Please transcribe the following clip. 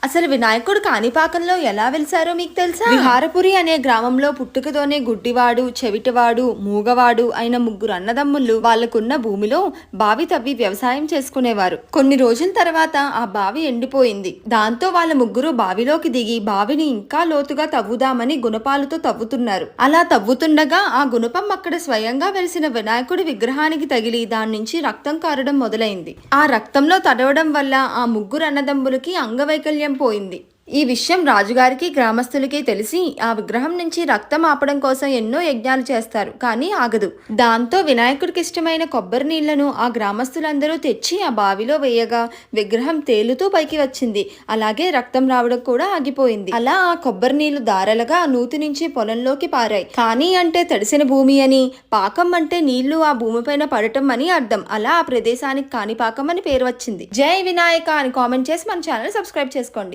అసలు వినాయకుడు కాణిపాకంలో ఎలా వెలిసారో మీకు తెలుసా? విహారపురి అనే గ్రామంలో పుట్టుకతోనే గుడ్డివాడు, చెవిటివాడు, మూగవాడు అయిన ముగ్గురు అన్నదమ్ముళ్ళు వాళ్లకున్న భూమిలో బావి తవ్వి వ్యవసాయం చేసుకునేవారు. కొన్ని రోజుల తర్వాత ఆ బావి ఎండిపోయింది. దాంతో వాళ్ళ ముగ్గురు బావిలోకి దిగి బావిని ఇంకా లోతుగా తవ్వుదామని గుణపాలతో తవ్వుతున్నారు. అలా తవ్వుతుండగా ఆ గుణపం అక్కడ స్వయంగా వెలిసిన వినాయకుడి విగ్రహానికి తగిలి దాని నుంచి రక్తం కారడం మొదలైంది. ఆ రక్తంలో తడవడం వల్ల ఆ ముగ్గురు అన్నదమ్ములకి అంగవైకల్యం పోయింది. ఈ విషయం రాజుగారికి గ్రామస్తులకి తెలిసి ఆ విగ్రహం నుంచి రక్తం ఆపడం కోసం ఎన్నో యజ్ఞాలు చేస్తారు, కానీ ఆగదు. దాంతో వినాయకుడికి ఇష్టమైన కొబ్బరి నీళ్లను ఆ గ్రామస్తులందరూ తెచ్చి ఆ బావిలో వేయగా విగ్రహం తేలుతూ పైకి వచ్చింది. అలాగే రక్తం రావడం కూడా ఆగిపోయింది. అలా ఆ కొబ్బరి నీళ్లు దారలుగా నూతి నుంచి పొలంలోకి పారాయి. కాని అంటే తడిసిన భూమి అని, పాకం అంటే నీళ్లు ఆ భూమిపైన పడటం అని అర్థం. అలా ఆ ప్రదేశానికి కాణిపాకం అని పేరు వచ్చింది. జై వినాయక అని కామెంట్ చేసి మన ఛానల్ సబ్స్క్రైబ్ చేసుకోండి.